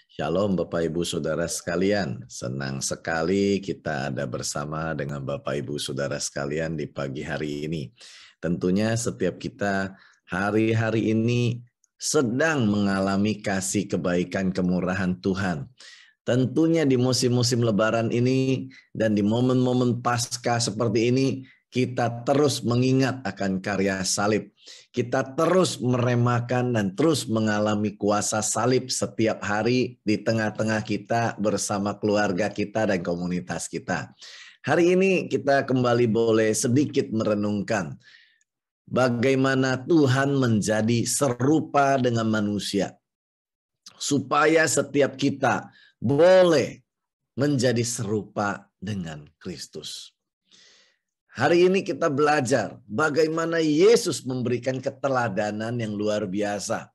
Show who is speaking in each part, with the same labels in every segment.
Speaker 1: Shalom Bapak Ibu Saudara sekalian, senang sekali kita ada bersama dengan Bapak Ibu Saudara sekalian di pagi hari ini. Tentunya setiap kita hari-hari ini sedang mengalami kasih kebaikan kemurahan Tuhan. Tentunya di musim-musim Lebaran ini dan di momen-momen Paskah seperti ini, kita terus mengingat akan karya salib. Kita terus meremakan dan terus mengalami kuasa salib setiap hari di tengah-tengah kita bersama keluarga kita dan komunitas kita. Hari ini kita kembali boleh sedikit merenungkan bagaimana Tuhan menjadi serupa dengan manusia. Supaya setiap kita boleh menjadi serupa dengan Kristus. Hari ini kita belajar bagaimana Yesus memberikan keteladanan yang luar biasa,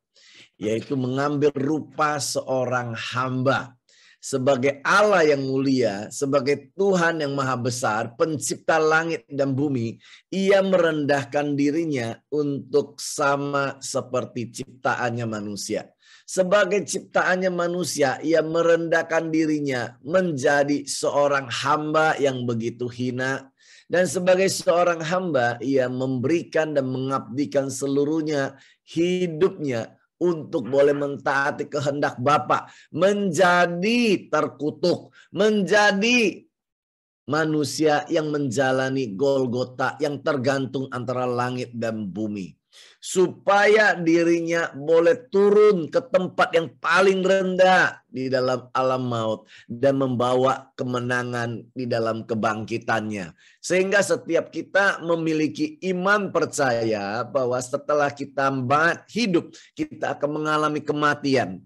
Speaker 1: yaitu mengambil rupa seorang hamba. Sebagai Allah yang mulia, sebagai Tuhan yang maha besar, pencipta langit dan bumi, ia merendahkan dirinya untuk sama seperti ciptaannya manusia. Sebagai ciptaannya manusia, ia merendahkan dirinya menjadi seorang hamba yang begitu hina. Dan sebagai seorang hamba, ia memberikan dan mengabdikan seluruhnya hidupnya untuk boleh mentaati kehendak Bapa, menjadi terkutuk, menjadi manusia yang menjalani Golgota yang tergantung antara langit dan bumi. Supaya dirinya boleh turun ke tempat yang paling rendah di dalam alam maut dan membawa kemenangan di dalam kebangkitannya. Sehingga setiap kita memiliki iman percaya bahwa setelah kita hidup, kita akan mengalami kematian.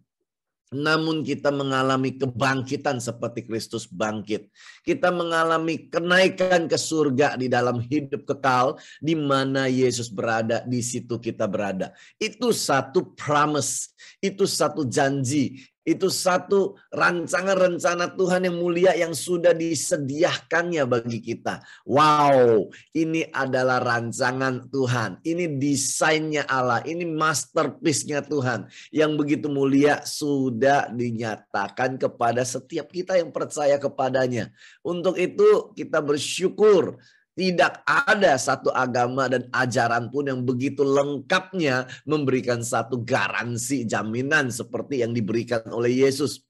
Speaker 1: Namun kita mengalami kebangkitan seperti Kristus bangkit. Kita mengalami kenaikan ke surga di dalam hidup kekal, di mana Yesus berada, di situ kita berada. Itu satu promise, itu satu janji, itu satu rancangan rencana Tuhan yang mulia yang sudah disediakannya bagi kita. Wow, ini adalah rancangan Tuhan. Ini desainnya Allah, ini masterpiece-nya Tuhan yang begitu mulia sudah dinyatakan kepada setiap kita yang percaya kepadanya. Untuk itu kita bersyukur. Tidak ada satu agama dan ajaran pun yang begitu lengkapnya memberikan satu garansi jaminan seperti yang diberikan oleh Yesus.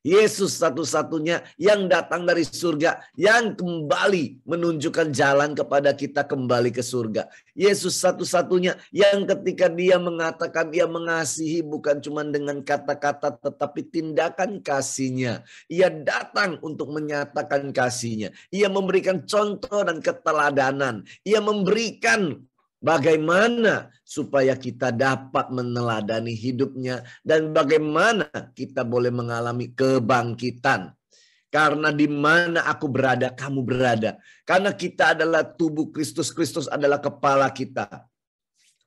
Speaker 1: Yesus satu-satunya yang datang dari surga, yang kembali menunjukkan jalan kepada kita kembali ke surga. Yesus satu-satunya yang ketika dia mengatakan dia mengasihi bukan cuma dengan kata-kata tetapi tindakan kasihnya. Ia datang untuk menyatakan kasihnya. Ia memberikan contoh dan keteladanan. Ia memberikan bagaimana supaya kita dapat meneladani hidupnya dan bagaimana kita boleh mengalami kebangkitan. Karena di mana aku berada, kamu berada. Karena kita adalah tubuh Kristus, Kristus adalah kepala kita.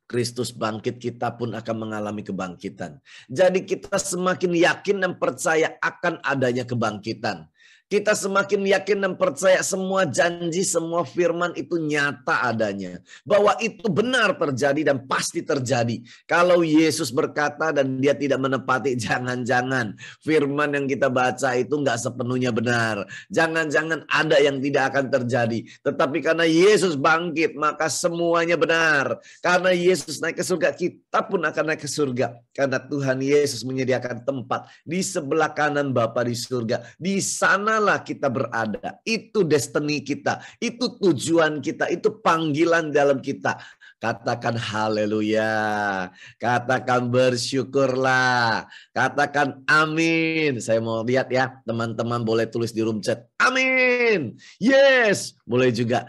Speaker 1: Kristus bangkit, kita pun akan mengalami kebangkitan. Jadi kita semakin yakin dan percaya akan adanya kebangkitan. Kita semakin yakin dan percaya semua janji, semua firman itu nyata adanya. Bahwa itu benar terjadi dan pasti terjadi. Kalau Yesus berkata dan dia tidak menepati, jangan-jangan firman yang kita baca itu nggak sepenuhnya benar. Jangan-jangan ada yang tidak akan terjadi. Tetapi karena Yesus bangkit, maka semuanya benar. Karena Yesus naik ke surga, kita pun akan naik ke surga. Karena Tuhan Yesus menyediakan tempat di sebelah kanan Bapa di surga. Di sana kita berada, itu destiny kita, itu tujuan kita, itu panggilan dalam kita. Katakan haleluya, katakan bersyukurlah, katakan amin. Saya mau lihat ya, teman-teman boleh tulis di room chat, amin, yes, boleh juga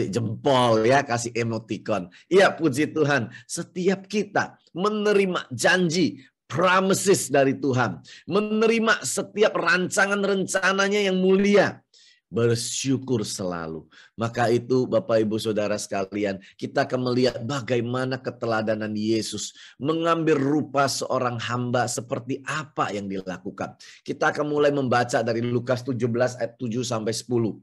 Speaker 1: jempol ya, kasih emoticon. Iya, puji Tuhan, setiap kita menerima janji, promises dari Tuhan, menerima setiap rancangan-rencananya yang mulia, bersyukur selalu. Maka itu Bapak Ibu Saudara sekalian, kita akan melihat bagaimana keteladanan Yesus mengambil rupa seorang hamba seperti apa yang dilakukan. Kita akan mulai membaca dari Lukas 17 ayat 7 sampai 10.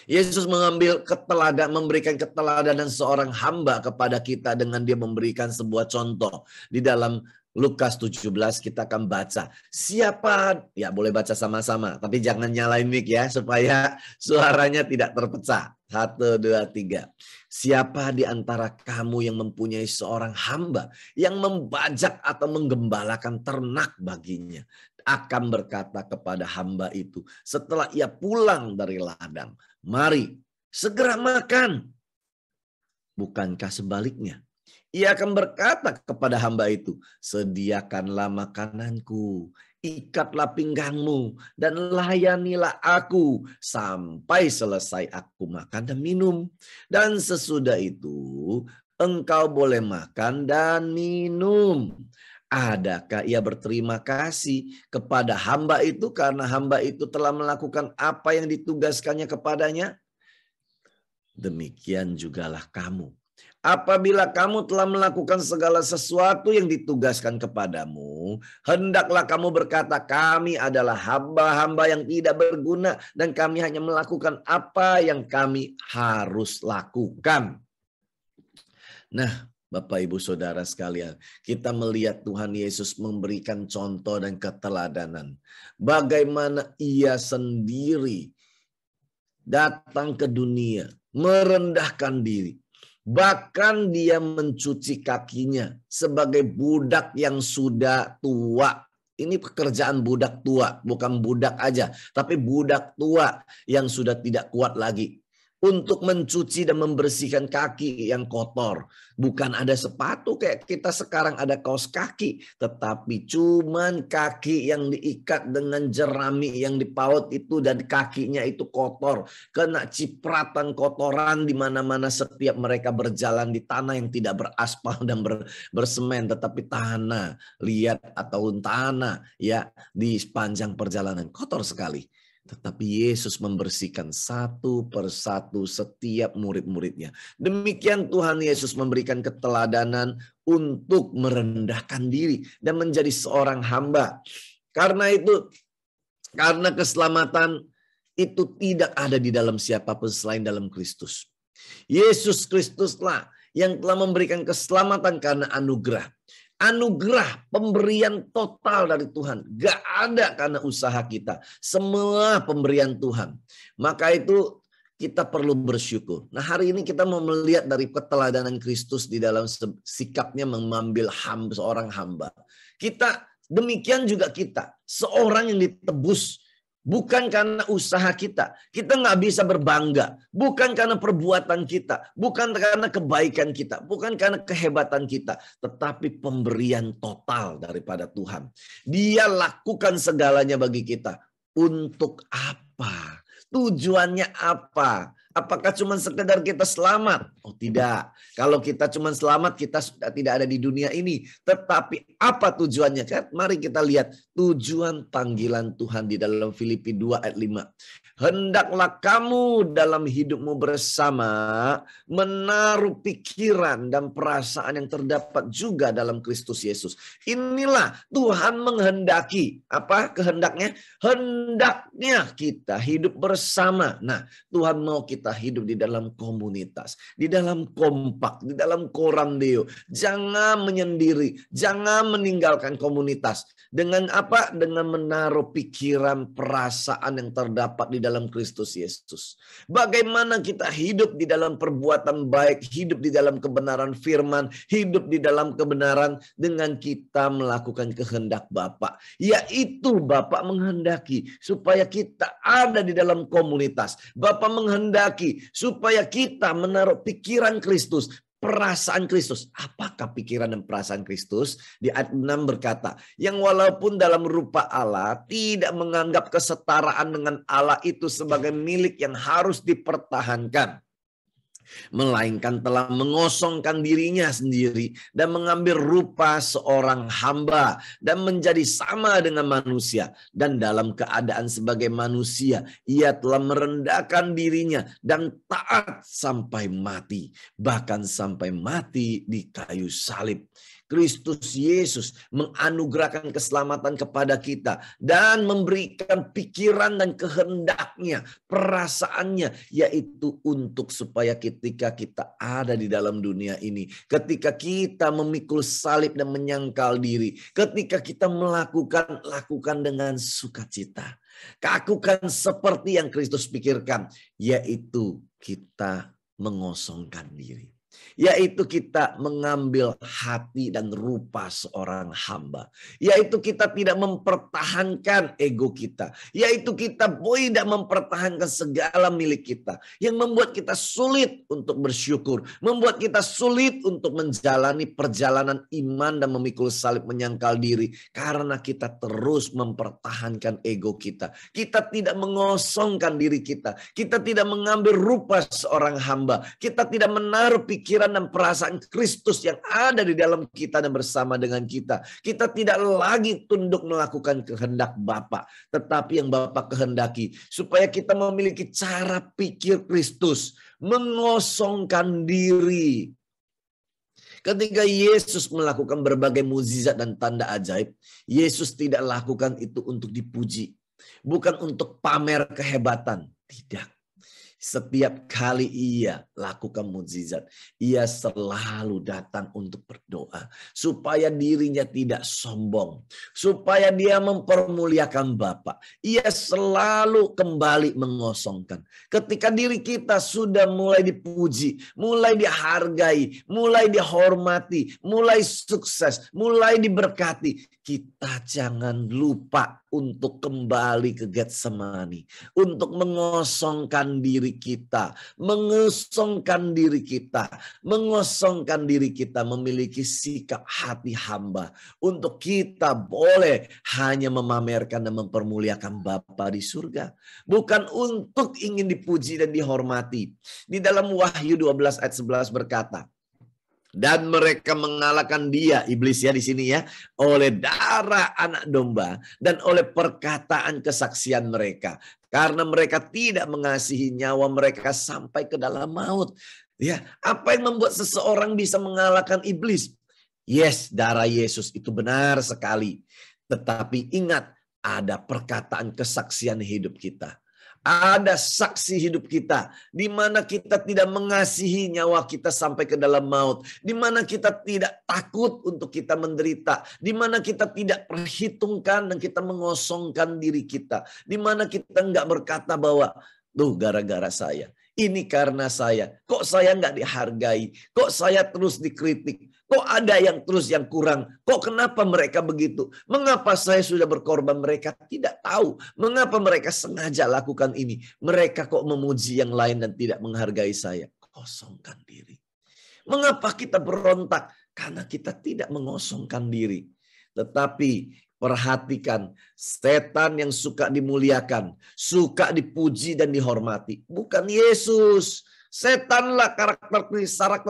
Speaker 1: Yesus memberikan keteladanan seorang hamba kepada kita dengan dia memberikan sebuah contoh di dalam Lukas 17 kita akan baca. Siapa, ya boleh baca sama-sama, tapi jangan nyalain mic ya, supaya suaranya tidak terpecah. 1, 2, 3. Siapa di antara kamu yang mempunyai seorang hamba yang membajak atau menggembalakan ternak baginya, akan berkata kepada hamba itu setelah ia pulang dari ladang, mari segera makan. Bukankah sebaliknya? Ia akan berkata kepada hamba itu, sediakanlah makananku, ikatlah pinggangmu, dan layanilah aku sampai selesai aku makan dan minum. Dan sesudah itu, engkau boleh makan dan minum. Adakah ia berterima kasih kepada hamba itu karena hamba itu telah melakukan apa yang ditugaskannya kepadanya? Demikian jugalah kamu. Apabila kamu telah melakukan segala sesuatu yang ditugaskan kepadamu, hendaklah kamu berkata, kami adalah hamba-hamba yang tidak berguna dan kami hanya melakukan apa yang kami harus lakukan. Nah, Bapak Ibu Saudara sekalian, kita melihat Tuhan Yesus memberikan contoh dan keteladanan. Bagaimana ia sendiri datang ke dunia, merendahkan diri. Bahkan dia mencuci kakinya sebagai budak yang sudah tua. Ini pekerjaan budak tua, bukan budak aja, tapi budak tua yang sudah tidak kuat lagi. Untuk mencuci dan membersihkan kaki yang kotor. Bukan ada sepatu kayak kita sekarang ada kaos kaki. Tetapi cuman kaki yang diikat dengan jerami yang dipaut itu dan kakinya itu kotor. Kena cipratan kotoran di mana-mana setiap mereka berjalan di tanah yang tidak beraspal dan bersemen. Tetapi tanah liat atau tanah ya di sepanjang perjalanan kotor sekali. Tetapi Yesus membersihkan satu persatu setiap murid-muridnya. Demikian Tuhan Yesus memberikan keteladanan untuk merendahkan diri dan menjadi seorang hamba. Karena itu, karena keselamatan itu tidak ada di dalam siapapun selain dalam Kristus. Yesus Kristuslah yang telah memberikan keselamatan karena anugerah. Anugerah pemberian total dari Tuhan. Gak ada karena usaha kita. Semua pemberian Tuhan. Maka itu kita perlu bersyukur. Nah, hari ini kita mau melihat dari keteladanan Kristus di dalam sikapnya mengambil seorang hamba. Kita demikian juga kita. Seorang yang ditebus. Bukan karena usaha kita. Kita nggak bisa berbangga. Bukan karena perbuatan kita. Bukan karena kebaikan kita. Bukan karena kehebatan kita. Tetapi pemberian total daripada Tuhan. Dia lakukan segalanya bagi kita. Untuk apa? Tujuannya apa? Apakah cuma sekedar kita selamat? Oh tidak. Kalau kita cuma selamat, kita sudah tidak ada di dunia ini. Tetapi apa tujuannya? Mari kita lihat tujuan panggilan Tuhan di dalam Filipi 2 ayat 5. Hendaklah kamu dalam hidupmu bersama menaruh pikiran dan perasaan yang terdapat juga dalam Kristus Yesus. Inilah Tuhan menghendaki. Apa kehendaknya? Hendaknya kita hidup bersama. Nah, Tuhan mau kita hidup di dalam komunitas, di dalam kompak, di dalam korandeo. Jangan menyendiri, jangan meninggalkan komunitas. Dengan apa? Dengan menaruh pikiran, perasaan yang terdapat di dalam Kristus Yesus. Bagaimana kita hidup di dalam perbuatan baik, hidup di dalam kebenaran firman, hidup di dalam kebenaran dengan kita melakukan kehendak Bapa. Yaitu Bapa menghendaki supaya kita ada di dalam komunitas. Bapa menghendaki supaya kita menaruh pikiran Kristus, perasaan Kristus. Apakah pikiran dan perasaan Kristus? Di ayat 6 berkata, yang walaupun dalam rupa Allah tidak menganggap kesetaraan dengan Allah itu sebagai milik yang harus dipertahankan. Melainkan telah mengosongkan dirinya sendiri dan mengambil rupa seorang hamba dan menjadi sama dengan manusia. Dan dalam keadaan sebagai manusia, ia telah merendahkan dirinya dan taat sampai mati. Bahkan sampai mati di kayu salib. Kristus Yesus menganugerahkan keselamatan kepada kita dan memberikan pikiran dan kehendaknya, perasaannya, yaitu untuk supaya ketika kita ada di dalam dunia ini, ketika kita memikul salib dan menyangkal diri, ketika kita lakukan dengan sukacita. Lakukan seperti yang Kristus pikirkan, yaitu kita mengosongkan diri. Yaitu kita mengambil hati dan rupa seorang hamba. Yaitu kita tidak mempertahankan ego kita. Yaitu kita tidak mempertahankan segala milik kita. Yang membuat kita sulit untuk bersyukur. Membuat kita sulit untuk menjalani perjalanan iman dan memikul salib menyangkal diri. Karena kita terus mempertahankan ego kita. Kita tidak mengosongkan diri kita. Kita tidak mengambil rupa seorang hamba. Kita tidak menaruh pikiran dan perasaan Kristus yang ada di dalam kita dan bersama dengan kita. Kita tidak lagi tunduk melakukan kehendak Bapa, tetapi yang Bapa kehendaki supaya kita memiliki cara pikir Kristus, mengosongkan diri. Ketika Yesus melakukan berbagai mukjizat dan tanda ajaib, Yesus tidak lakukan itu untuk dipuji, bukan untuk pamer kehebatan, tidak. Setiap kali ia lakukan mukjizat, ia selalu datang untuk berdoa supaya dirinya tidak sombong, supaya dia mempermuliakan Bapa. Ia selalu kembali mengosongkan. Ketika diri kita sudah mulai dipuji, mulai dihargai, mulai dihormati, mulai sukses, mulai diberkati, kita jangan lupa untuk kembali ke Getsemani, untuk mengosongkan diri kita, mengosongkan diri kita memiliki sikap hati hamba, untuk kita boleh hanya memamerkan dan mempermuliakan Bapa di surga, bukan untuk ingin dipuji dan dihormati. Di dalam Wahyu 12 ayat 11 berkata, dan mereka mengalahkan dia, iblis ya di sini ya, oleh darah anak domba dan oleh perkataan kesaksian mereka. Karena mereka tidak mengasihi nyawa mereka sampai ke dalam maut. Ya, apa yang membuat seseorang bisa mengalahkan iblis? Yes, darah Yesus itu benar sekali. Tetapi ingat, ada perkataan kesaksian hidup kita. Ada saksi hidup kita, di mana kita tidak mengasihi nyawa kita sampai ke dalam maut, di mana kita tidak takut untuk kita menderita, di mana kita tidak perhitungkan dan kita mengosongkan diri kita, di mana kita enggak berkata bahwa, tuh gara-gara saya, ini karena saya, kok saya enggak dihargai, kok saya terus dikritik, kok ada yang terus yang kurang, kok kenapa mereka begitu, mengapa saya sudah berkorban, mereka tidak tahu, mengapa mereka sengaja lakukan ini, mereka kok memuji yang lain dan tidak menghargai saya. Kosongkan diri. Mengapa kita berontak? Karena kita tidak mengosongkan diri. Tetapi perhatikan, setan yang suka dimuliakan, suka dipuji dan dihormati, bukan Yesus. Setanlah, karakter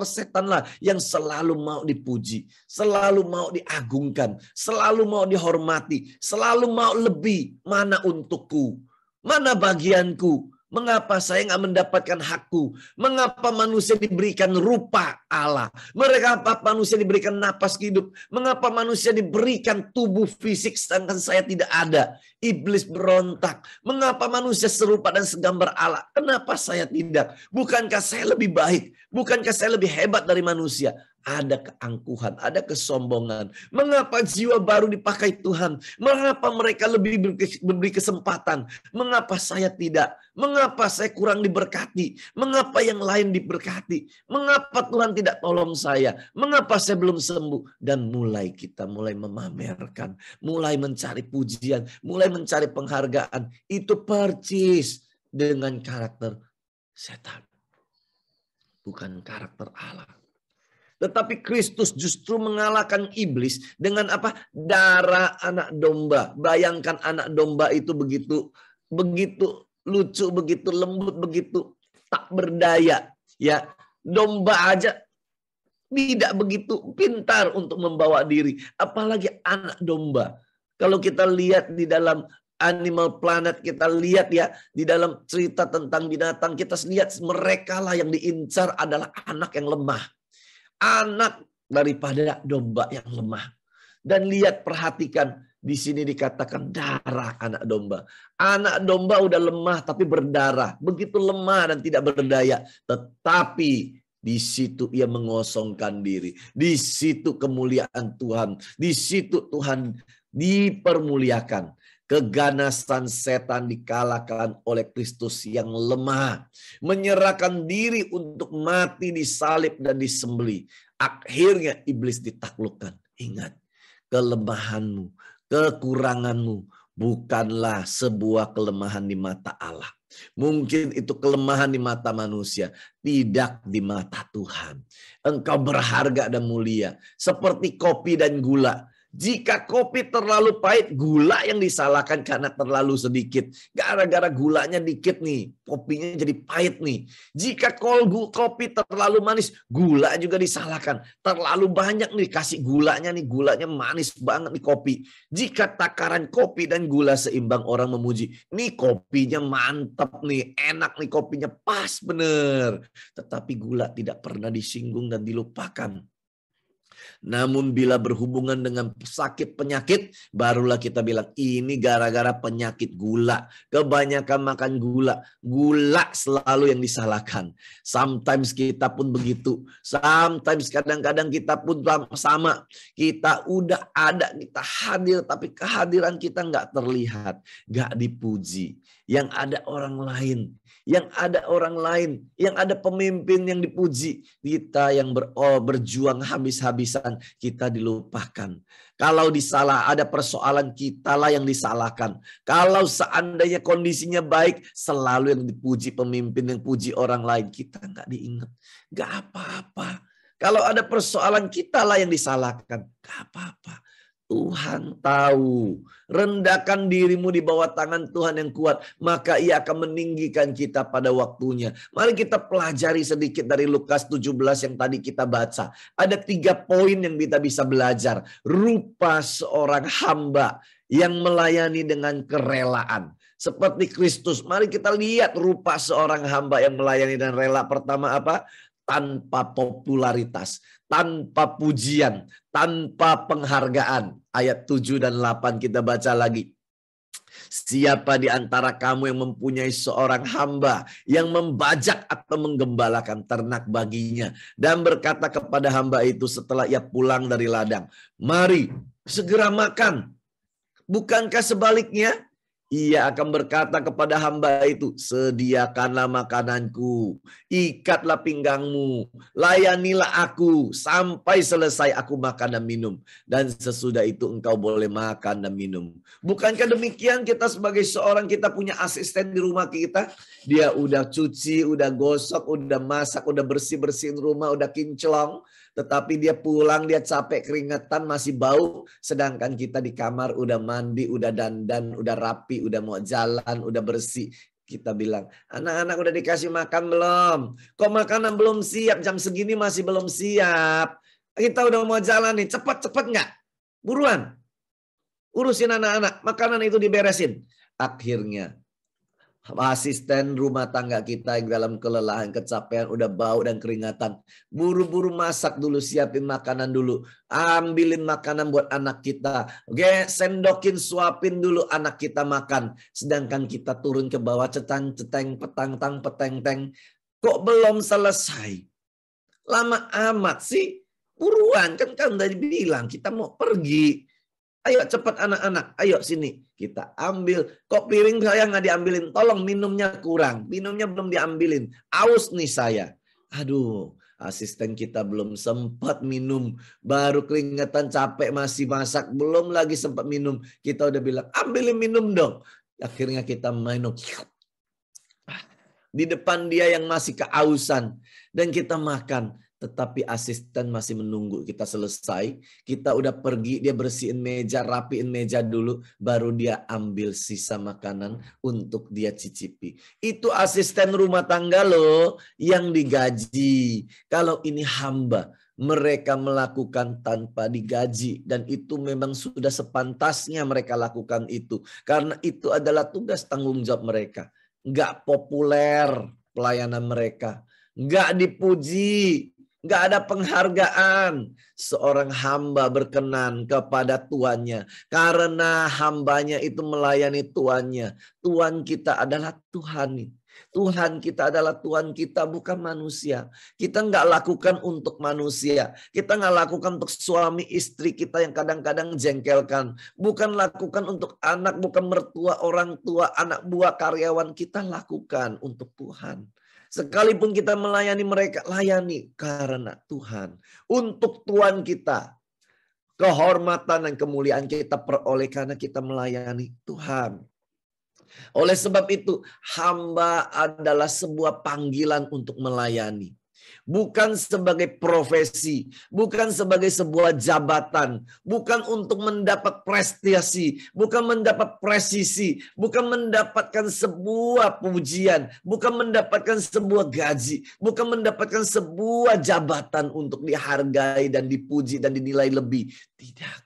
Speaker 1: setanlah yang selalu mau dipuji, selalu mau diagungkan, selalu mau dihormati, selalu mau lebih. Mana untukku? Mana bagianku? Mengapa saya nggak mendapatkan hakku? Mengapa manusia diberikan rupa Allah? Mengapa manusia diberikan napas hidup? Mengapa manusia diberikan tubuh fisik sedangkan saya tidak ada? Iblis berontak. Mengapa manusia serupa dan segambar Allah? Kenapa saya tidak? Bukankah saya lebih baik? Bukankah saya lebih hebat dari manusia? Ada keangkuhan, ada kesombongan. Mengapa jiwa baru dipakai Tuhan? Mengapa mereka lebih memberi kesempatan? Mengapa saya tidak? Mengapa saya kurang diberkati? Mengapa yang lain diberkati? Mengapa Tuhan tidak tolong saya? Mengapa saya belum sembuh? Dan kita mulai memamerkan, mulai mencari pujian, mulai mencari penghargaan. Itu percis dengan karakter setan, bukan karakter Allah. Tetapi Kristus justru mengalahkan iblis dengan apa? Darah anak domba. Bayangkan anak domba itu begitu lucu, begitu lembut, begitu tak berdaya. Ya, domba aja tidak begitu pintar untuk membawa diri, apalagi anak domba. Kalau kita lihat di dalam Animal Planet, kita lihat ya di dalam cerita tentang binatang, kita lihat mereka lah yang diincar adalah anak yang lemah. Anak daripada domba yang lemah. Dan lihat, perhatikan, di sini dikatakan darah anak domba. Anak domba udah lemah tapi berdarah. Begitu lemah dan tidak berdaya. Tetapi di situ ia mengosongkan diri. Di situ kemuliaan Tuhan. Di situ Tuhan dipermuliakan. Keganasan setan dikalahkan oleh Kristus yang lemah. Menyerahkan diri untuk mati disalib dan disembelih. Akhirnya iblis ditaklukkan. Ingat, kelemahanmu, kekuranganmu bukanlah sebuah kelemahan di mata Allah. Mungkin itu kelemahan di mata manusia, tidak di mata Tuhan. Engkau berharga dan mulia, seperti kopi dan gula. Jika kopi terlalu pahit, gula yang disalahkan karena terlalu sedikit. Gara-gara gulanya dikit nih, kopinya jadi pahit nih. Jika kopi terlalu manis, gula juga disalahkan. Terlalu banyak nih, kasih gulanya nih, gulanya manis banget nih kopi. Jika takaran kopi dan gula seimbang, orang memuji, nih kopinya mantap nih, enak nih kopinya, pas bener. Tetapi gula tidak pernah disinggung dan dilupakan. Namun bila berhubungan dengan sakit penyakit, barulah kita bilang ini gara-gara penyakit gula. Kebanyakan makan gula. Gula selalu yang disalahkan. Sometimes kita pun begitu. Sometimes kadang-kadang kita pun sama. Kita udah ada, kita hadir, tapi kehadiran kita nggak terlihat. Nggak dipuji. Yang ada orang lain. Yang ada orang lain, yang ada pemimpin yang dipuji. Kita yang berjuang habis-habisan, kita dilupakan. Kalau ada persoalan, kitalah yang disalahkan. Kalau seandainya kondisinya baik, selalu yang dipuji pemimpin, yang puji orang lain. Kita nggak diingat, nggak apa-apa. Kalau ada persoalan, kitalah yang disalahkan. Nggak apa-apa. Tuhan tahu, rendahkan dirimu di bawah tangan Tuhan yang kuat, maka ia akan meninggikan kita pada waktunya. Mari kita pelajari sedikit dari Lukas 17 yang tadi kita baca. Ada 3 poin yang kita bisa belajar. Rupa seorang hamba yang melayani dengan kerelaan. Seperti Kristus, mari kita lihat rupa seorang hamba yang melayani dan rela. Pertama apa? Tanpa popularitas, tanpa pujian, tanpa penghargaan. Ayat 7 dan 8 kita baca lagi. Siapa di antara kamu yang mempunyai seorang hamba yang membajak atau menggembalakan ternak baginya dan berkata kepada hamba itu setelah ia pulang dari ladang, mari segera makan. Bukankah sebaliknya? Ia akan berkata kepada hamba itu, sediakanlah makananku, ikatlah pinggangmu, layanilah aku sampai selesai aku makan dan minum. Dan sesudah itu engkau boleh makan dan minum. Bukankah demikian kita sebagai seorang, kita punya asisten di rumah kita, dia udah cuci, udah gosok, udah masak, udah bersih-bersihin rumah, udah kinclong. Tetapi dia pulang, dia capek, keringetan, masih bau. Sedangkan kita di kamar udah mandi, udah dandan, udah rapi, udah mau jalan, udah bersih. Kita bilang, anak-anak udah dikasih makan belum? Kok makanan belum siap? Jam segini masih belum siap. Kita udah mau jalan nih, cepat-cepat nggak? Buruan. Urusin anak-anak, makanan itu diberesin. Akhirnya asisten rumah tangga kita yang dalam kelelahan, kecapean, udah bau dan keringatan. Buru-buru masak dulu, siapin makanan dulu. Ambilin makanan buat anak kita. Oke, sendokin, suapin dulu anak kita makan. Sedangkan kita turun ke bawah, cetang-ceteng, petang-tang, peteng-teng. Kok belum selesai? Lama amat sih. Buruan, kan udah dibilang kita mau pergi. Ayo cepat anak-anak, ayo sini. Kita ambil. Kok piring saya nggak diambilin? Tolong, minumnya kurang. Minumnya belum diambilin. Aus nih saya. Aduh, asisten kita belum sempat minum. Baru keringetan, capek, masih masak. Belum lagi sempat minum. Kita udah bilang, ambilin minum dong. Akhirnya kita minum. Di depan dia yang masih keausan. Dan kita makan. Tetapi asisten masih menunggu kita selesai. Kita udah pergi, dia bersihin meja, rapiin meja dulu. Baru dia ambil sisa makanan untuk dia cicipi. Itu asisten rumah tangga loh yang digaji. Kalau ini hamba, mereka melakukan tanpa digaji. Dan itu memang sudah sepantasnya mereka lakukan itu. Karena itu adalah tugas tanggung jawab mereka. Nggak populer pelayanan mereka. Nggak dipuji. Nggak ada penghargaan. Seorang hamba berkenan kepada tuannya. Karena hambanya itu melayani tuannya. Tuan kita adalah Tuhan. Tuhan kita adalah Tuhan kita, bukan manusia. Kita nggak lakukan untuk manusia. Kita nggak lakukan untuk suami istri kita yang kadang-kadang jengkelkan. Bukan lakukan untuk anak, bukan mertua, orang tua, anak buah, karyawan. Kita lakukan untuk Tuhan. Sekalipun kita melayani mereka, layani karena Tuhan. Untuk Tuhan kita. Kehormatan dan kemuliaan kita peroleh karena kita melayani Tuhan. Oleh sebab itu, hamba adalah sebuah panggilan untuk melayani. Bukan sebagai profesi, bukan sebagai sebuah jabatan, bukan untuk mendapat prestasi, bukan mendapat presisi, bukan mendapatkan sebuah pujian, bukan mendapatkan sebuah gaji, bukan mendapatkan sebuah jabatan untuk dihargai dan dipuji dan dinilai lebih. Tidak,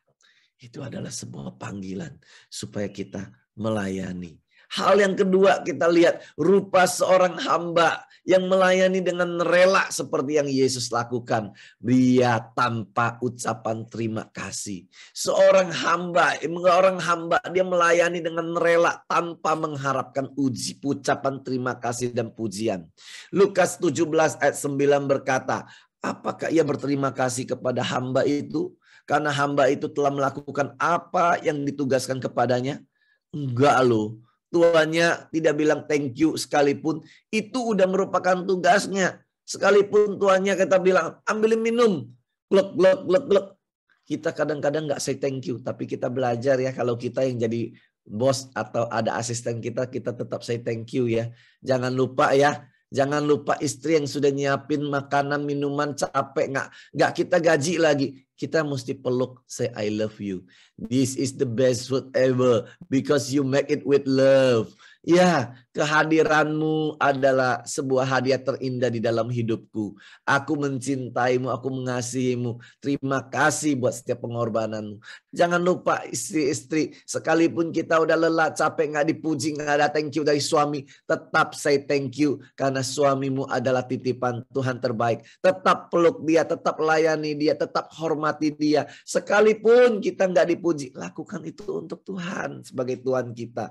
Speaker 1: itu adalah sebuah panggilan supaya kita melayani. Hal yang kedua kita lihat rupa seorang hamba yang melayani dengan rela seperti yang Yesus lakukan. Dia tanpa ucapan terima kasih. Seorang hamba dia melayani dengan rela tanpa mengharapkan ucapan terima kasih dan pujian. Lukas 17 ayat 9 berkata, apakah ia berterima kasih kepada hamba itu? Karena hamba itu telah melakukan apa yang ditugaskan kepadanya? Enggak loh. Tuannya tidak bilang thank you sekalipun, itu udah merupakan tugasnya. Sekalipun tuannya kita bilang ambilin minum, glok glok glok glok. Kita kadang-kadang nggak say thank you, tapi kita belajar ya kalau kita yang jadi bos atau ada asisten kita tetap say thank you ya. Jangan lupa ya. Jangan lupa istri yang sudah nyiapin makanan, minuman, capek. Nggak kita gaji lagi. Kita mesti peluk, say I love you. This is the best food ever because you make it with love. Ya, kehadiranmu adalah sebuah hadiah terindah di dalam hidupku. Aku mencintaimu, aku mengasihimu. Terima kasih buat setiap pengorbananmu. Jangan lupa istri-istri, sekalipun kita udah lelah, capek, nggak dipuji, nggak ada thank you dari suami, tetap say thank you karena suamimu adalah titipan Tuhan terbaik. Tetap peluk dia, tetap layani dia, tetap hormati dia. Sekalipun kita nggak dipuji, lakukan itu untuk Tuhan sebagai Tuhan kita.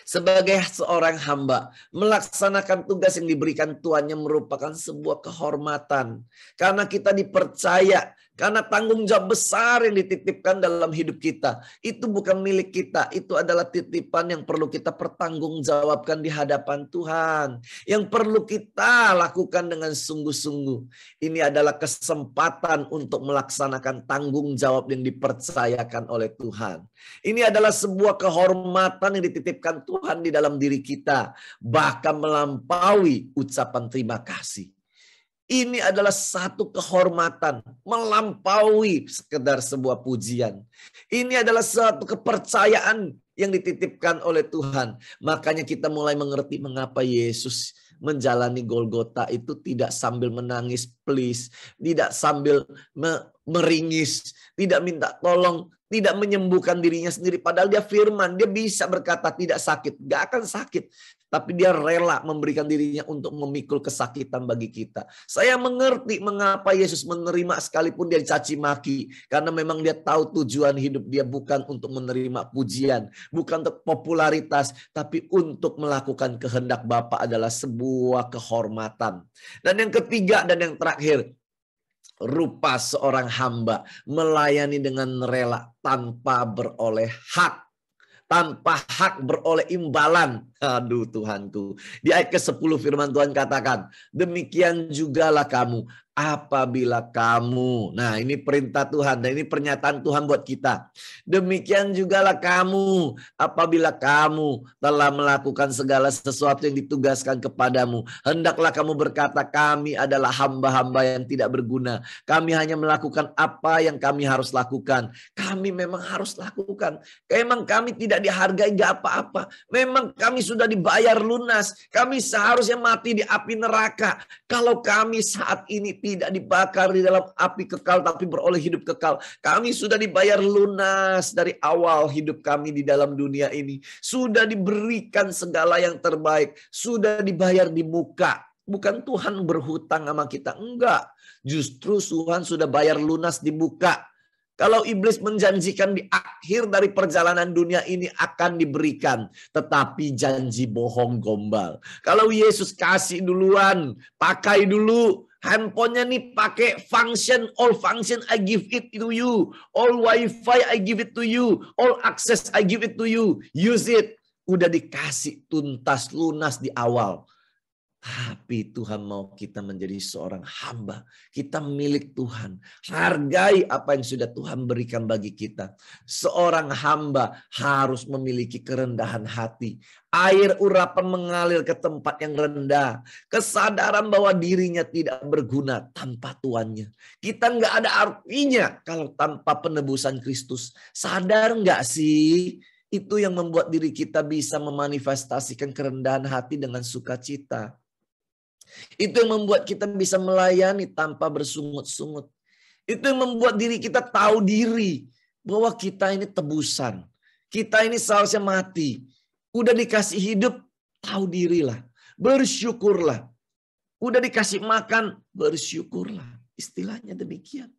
Speaker 1: Sebagai seorang hamba, melaksanakan tugas yang diberikan tuannya merupakan sebuah kehormatan. Karena kita dipercaya, karena tanggung jawab besar yang dititipkan dalam hidup kita. Itu bukan milik kita, itu adalah titipan yang perlu kita pertanggungjawabkan di hadapan Tuhan. Yang perlu kita lakukan dengan sungguh-sungguh. Ini adalah kesempatan untuk melaksanakan tanggung jawab yang dipercayakan oleh Tuhan. Ini adalah sebuah kehormatan yang dititipkan Tuhan di dalam diri kita, bahkan melampaui ucapan terima kasih. Ini adalah satu kehormatan, melampaui sekedar sebuah pujian. Ini adalah satu kepercayaan yang dititipkan oleh Tuhan. Makanya kita mulai mengerti mengapa Yesus menjalani Golgota itu tidak sambil menangis, please, tidak sambil meringis, tidak minta tolong, tidak menyembuhkan dirinya sendiri. Padahal dia firman, dia bisa berkata tidak sakit, gak akan sakit. Tapi dia rela memberikan dirinya untuk memikul kesakitan bagi kita. Saya mengerti mengapa Yesus menerima sekalipun dia dicaci maki. Karena memang dia tahu tujuan hidup dia bukan untuk menerima pujian. Bukan untuk popularitas. Tapi untuk melakukan kehendak Bapa adalah sebuah kehormatan. Dan yang ketiga dan yang terakhir. Rupa seorang hamba melayani dengan rela tanpa beroleh hak. Tanpa hak beroleh imbalan. Aduh Tuhanku. Di ayat ke-10 firman Tuhan katakan, demikian jugalah kamu apabila kamu. Nah ini perintah Tuhan dan ini pernyataan Tuhan buat kita. Demikian jugalah kamu apabila kamu telah melakukan segala sesuatu yang ditugaskan kepadamu. Hendaklah kamu berkata, kami adalah hamba-hamba yang tidak berguna. Kami hanya melakukan apa yang kami harus lakukan. Kami memang harus lakukan. Memang kami tidak dihargai gak apa-apa. Memang kami sudah dibayar lunas. Kami seharusnya mati di api neraka. Kalau kami saat ini tidak dibakar di dalam api kekal tapi beroleh hidup kekal. Kami sudah dibayar lunas dari awal hidup kami di dalam dunia ini. Sudah diberikan segala yang terbaik. Sudah dibayar di muka. Bukan Tuhan berhutang sama kita. Enggak. Justru Tuhan sudah bayar lunas di muka. Kalau iblis menjanjikan di akhir dari perjalanan dunia ini akan diberikan. Tetapi janji bohong gombal. Kalau Yesus kasih duluan, pakai dulu. Handphonenya nih pakai function, all function I give it to you. All wifi I give it to you. All access I give it to you. Use it. Udah dikasih tuntas lunas di awal. Tapi Tuhan mau kita menjadi seorang hamba. Kita milik Tuhan. Hargai apa yang sudah Tuhan berikan bagi kita. Seorang hamba harus memiliki kerendahan hati. Air urapan mengalir ke tempat yang rendah. Kesadaran bahwa dirinya tidak berguna tanpa tuannya. Kita nggak ada artinya kalau tanpa penebusan Kristus. Sadar nggak sih? Itu yang membuat diri kita bisa memanifestasikan kerendahan hati dengan sukacita. Itu yang membuat kita bisa melayani tanpa bersungut-sungut. Itu yang membuat diri kita tahu diri bahwa kita ini tebusan. Kita ini seharusnya mati. Udah dikasih hidup, tahu dirilah. Bersyukurlah. Udah dikasih makan, bersyukurlah. Istilahnya demikian.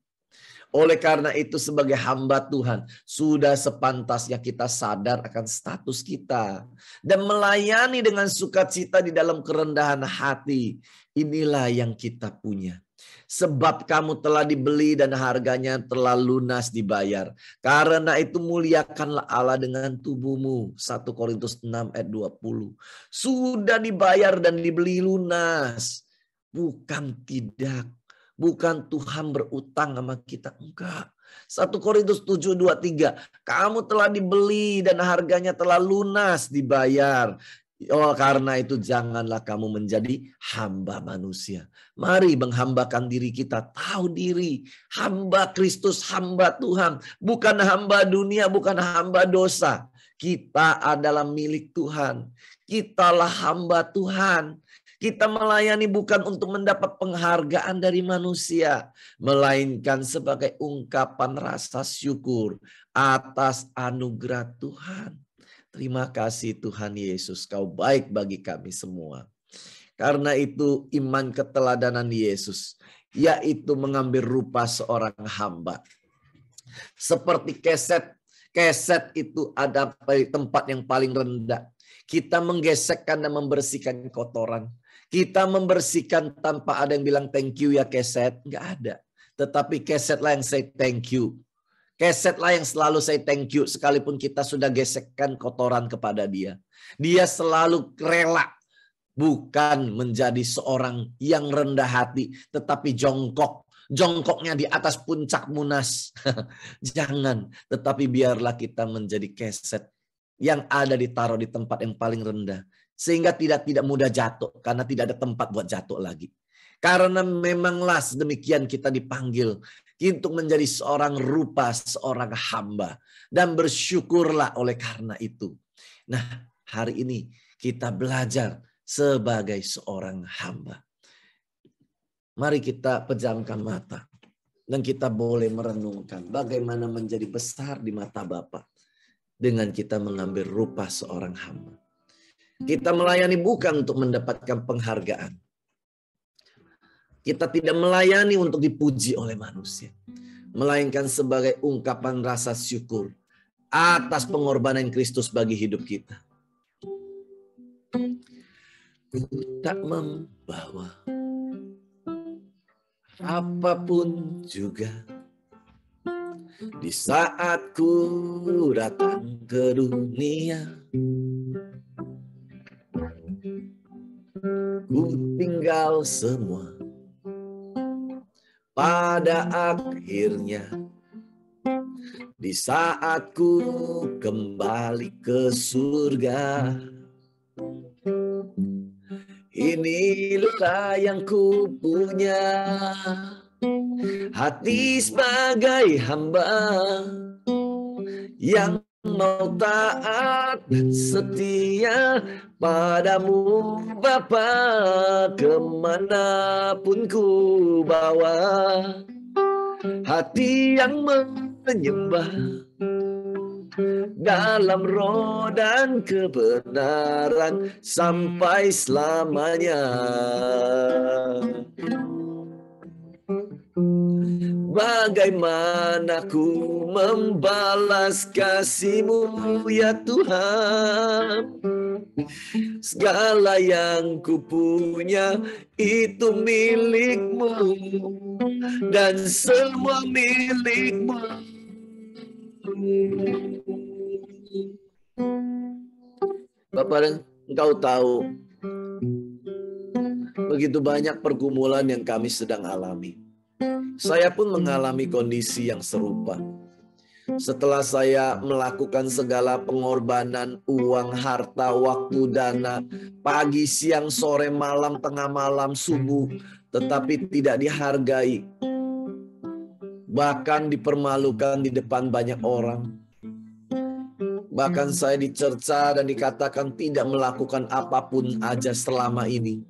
Speaker 1: Oleh karena itu sebagai hamba Tuhan, sudah sepantasnya kita sadar akan status kita. Dan melayani dengan sukacita di dalam kerendahan hati. Inilah yang kita punya. Sebab kamu telah dibeli dan harganya telah lunas dibayar. Karena itu muliakanlah Allah dengan tubuhmu. 1 Korintus 6 ayat 20. Sudah dibayar dan dibeli lunas. Bukan tidak. Bukan Tuhan berutang sama kita. Enggak. 1 Korintus 7:23. Kamu telah dibeli dan harganya telah lunas dibayar. Oh, karena itu janganlah kamu menjadi hamba manusia. Mari menghambakan diri kita. Tahu diri. Hamba Kristus, hamba Tuhan. Bukan hamba dunia, bukan hamba dosa. Kita adalah milik Tuhan. Kitalah hamba Tuhan. Kita melayani bukan untuk mendapat penghargaan dari manusia, melainkan sebagai ungkapan rasa syukur atas anugerah Tuhan. Terima kasih Tuhan Yesus, Kau baik bagi kami semua. Karena itu iman keteladanan Yesus, yaitu mengambil rupa seorang hamba. Seperti keset, keset itu ada tempat yang paling rendah. Kita menggesekkan dan membersihkan kotoran. Kita membersihkan tanpa ada yang bilang thank you ya keset. Nggak ada. Tetapi kesetlah yang say thank you. Kesetlah yang selalu say thank you. Sekalipun kita sudah gesekkan kotoran kepada dia. Dia selalu rela. Bukan menjadi seorang yang rendah hati. Tetapi jongkok. Jongkoknya di atas puncak munas. Jangan. Tetapi biarlah kita menjadi keset. Yang ada ditaruh di tempat yang paling rendah. Sehingga tidak mudah jatuh. Karena tidak ada tempat buat jatuh lagi. Karena memanglah sedemikian kita dipanggil. Untuk menjadi seorang rupa, seorang hamba. Dan bersyukurlah oleh karena itu. Nah, hari ini kita belajar sebagai seorang hamba. Mari kita pejamkan mata. Dan kita boleh merenungkan bagaimana menjadi besar di mata Bapa. Dengan kita mengambil rupa seorang hamba. Kita melayani bukan untuk mendapatkan penghargaan. Kita tidak melayani untuk dipuji oleh manusia. Melainkan sebagai ungkapan rasa syukur atas pengorbanan Kristus bagi hidup kita. Ku tak membawa apapun juga. Di saat ku datang ke dunia, ku tinggal semua. Pada akhirnya, di saat ku kembali ke surga, inilah yang ku punya. Hati sebagai hamba yang mau taat dan setia padamu Bapa, kemanapun ku bawa. Hati yang menyembah dalam roh dan kebenaran sampai selamanya. Bagaimana ku membalas kasih-Mu ya Tuhan? Segala yang ku punya itu milik-Mu dan semua milik-Mu. Bapak, Engkau tahu begitu banyak pergumulan yang kami sedang alami. Saya pun mengalami kondisi yang serupa. Setelah saya melakukan segala pengorbanan, uang, harta, waktu, dana, pagi, siang, sore, malam, tengah malam, subuh, tetapi tidak dihargai. Bahkan dipermalukan di depan banyak orang. Bahkan saya dicerca dan dikatakan tidak melakukan apapun aja selama ini.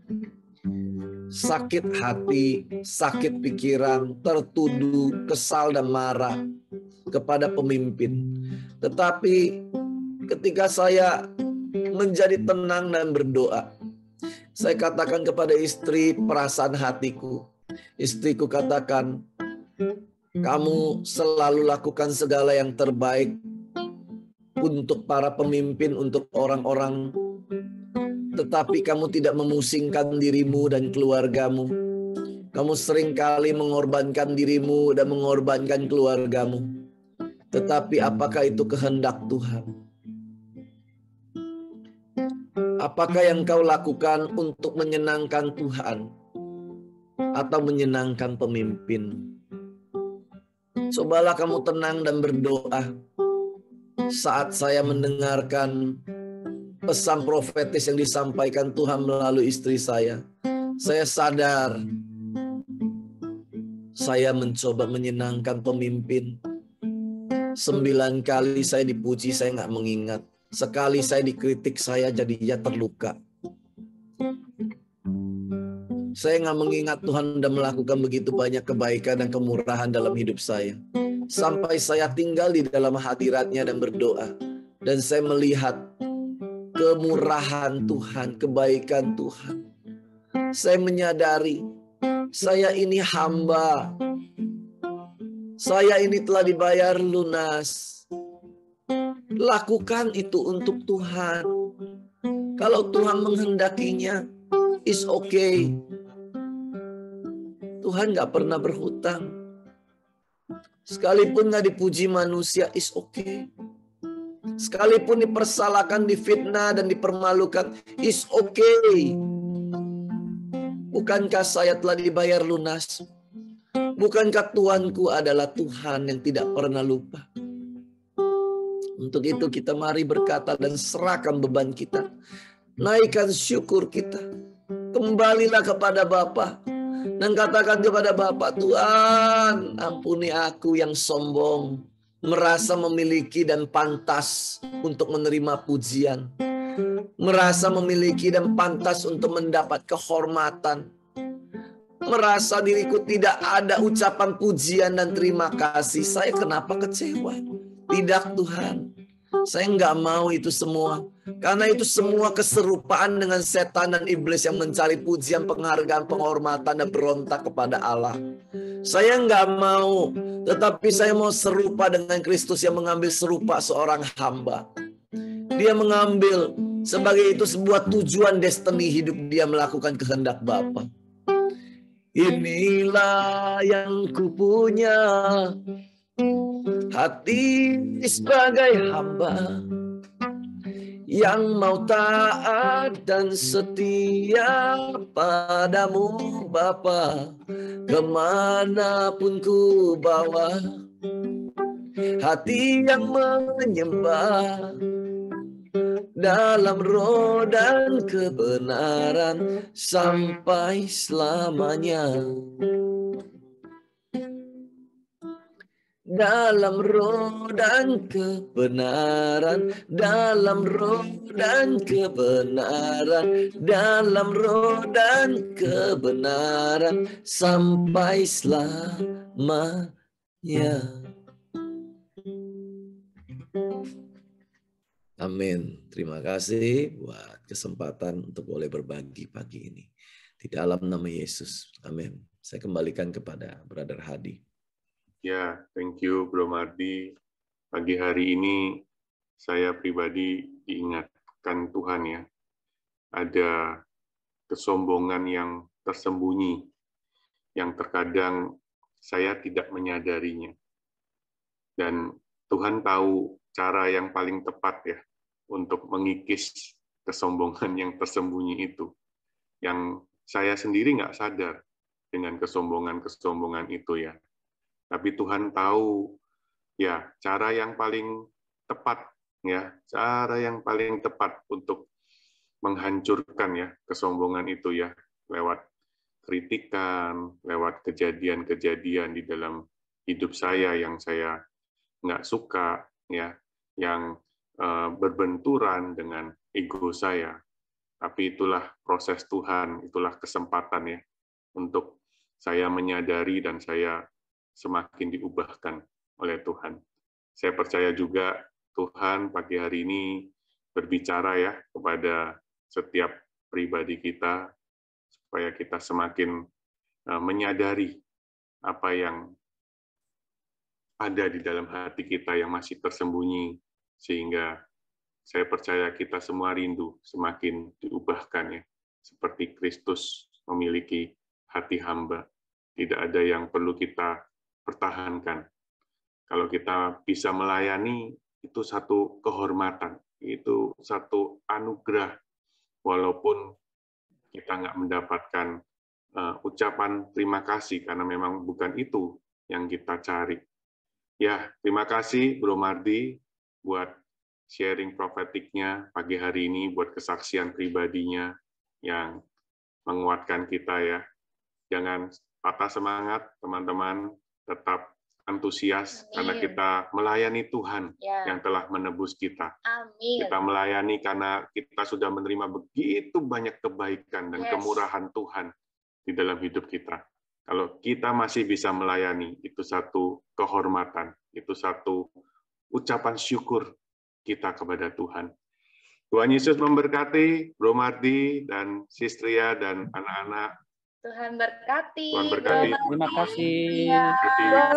Speaker 1: Sakit hati, sakit pikiran, tertuduh, kesal dan marah kepada pemimpin. Tetapi ketika saya menjadi tenang dan berdoa, saya katakan kepada istri perasaan hatiku. Istriku katakan, kamu selalu lakukan segala yang terbaik untuk para pemimpin, untuk orang-orang, tetapi kamu tidak memusingkan dirimu dan keluargamu. Kamu seringkali mengorbankan dirimu dan mengorbankan keluargamu. Tetapi apakah itu kehendak Tuhan? Apakah yang kau lakukan untuk menyenangkan Tuhan atau menyenangkan pemimpin? Cobalah kamu tenang dan berdoa. Saat saya mendengarkan pesan profetis yang disampaikan Tuhan melalui istri saya sadar saya mencoba menyenangkan pemimpin. 9 kali saya dipuji, saya nggak mengingat. Sekali saya dikritik, saya jadinya terluka. Saya nggak mengingat Tuhan sudah melakukan begitu banyak kebaikan dan kemurahan dalam hidup saya. Sampai saya tinggal di dalam hadirat-Nya dan berdoa. Dan saya melihat kemurahan Tuhan, kebaikan Tuhan. Saya menyadari, saya ini hamba. Saya ini telah dibayar lunas. Lakukan itu untuk Tuhan. Kalau Tuhan menghendakinya, it's okay. Tuhan gak pernah berhutang. Sekalipun gak dipuji manusia, it's okay. Sekalipun dipersalahkan, difitnah dan dipermalukan, it's okay. Bukankah saya telah dibayar lunas? Bukankah Tuhanku adalah Tuhan yang tidak pernah lupa? Untuk itu kita mari berkata dan serahkan beban kita. Naikkan syukur kita. Kembalilah kepada Bapa. Dan katakan kepada Bapa, Tuhan, ampuni aku yang sombong. Merasa memiliki dan pantas untuk menerima pujian. Merasa memiliki dan pantas untuk mendapat kehormatan. Merasa diriku tidak ada ucapan pujian dan terima kasih. Saya kenapa kecewa? Tidak Tuhan. Saya nggak mau itu semua. Karena itu semua keserupaan dengan setan dan iblis yang mencari pujian, penghargaan, penghormatan dan berontak kepada Allah. Saya nggak mau. Tetapi saya mau serupa dengan Kristus yang mengambil serupa seorang hamba. Dia mengambil sebagai itu sebuah tujuan destiny hidup dia melakukan kehendak Bapa. Inilah yang kupunya, hati sebagai hamba yang mau taat dan setia padamu Bapa. Kemanapun ku bawa, hati yang menyembah dalam roh dan kebenaran sampai selamanya. Dalam roh dan kebenaran, dalam roh dan kebenaran, dalam roh dan kebenaran sampai selamanya. Amin. Terima kasih buat kesempatan untuk boleh berbagi pagi ini. Di dalam nama Yesus. Amin. Saya kembalikan kepada Brother Hadi.
Speaker 2: Ya, thank you Bro Mardi. Pagi hari ini saya pribadi diingatkan Tuhan ya. Ada kesombongan yang tersembunyi, yang terkadang saya tidak menyadarinya. Dan Tuhan tahu cara yang paling tepat ya untuk mengikis kesombongan yang tersembunyi itu. Yang saya sendiri nggak sadar dengan kesombongan-kesombongan itu ya. Tapi Tuhan tahu ya cara yang paling tepat ya, cara yang paling tepat untuk menghancurkan ya kesombongan itu ya, lewat kritikan, lewat kejadian-kejadian di dalam hidup saya yang saya nggak suka ya, yang berbenturan dengan ego saya. Tapi itulah proses Tuhan, itulah kesempatan ya untuk saya menyadari dan saya semakin diubahkan oleh Tuhan. Saya percaya juga Tuhan pagi hari ini berbicara ya kepada setiap pribadi kita supaya kita semakin menyadari apa yang ada di dalam hati kita yang masih tersembunyi, sehingga saya percaya kita semua rindu semakin diubahkan ya, seperti Kristus memiliki hati hamba. Tidak ada yang perlu kita pertahankan. Kalau kita bisa melayani, itu satu kehormatan, itu satu anugerah, walaupun kita nggak mendapatkan ucapan terima kasih, karena memang bukan itu yang kita cari. Ya, terima kasih Bro Mardi buat sharing profetiknya pagi hari ini, buat kesaksian pribadinya yang menguatkan kita ya. Jangan patah semangat teman-teman, tetap antusias. Amin. Karena kita melayani Tuhan yang telah menebus kita. Amin. Kita melayani karena kita sudah menerima begitu banyak kebaikan dan kemurahan Tuhan di dalam hidup kita. Kalau kita masih bisa melayani, itu satu kehormatan, itu satu ucapan syukur kita kepada Tuhan. Tuhan Yesus memberkati Bro Mardi dan Sistria dan anak-anak.
Speaker 3: Tuhan berkati.
Speaker 2: Tuhan berkati.
Speaker 4: Terima kasih.
Speaker 2: Ya.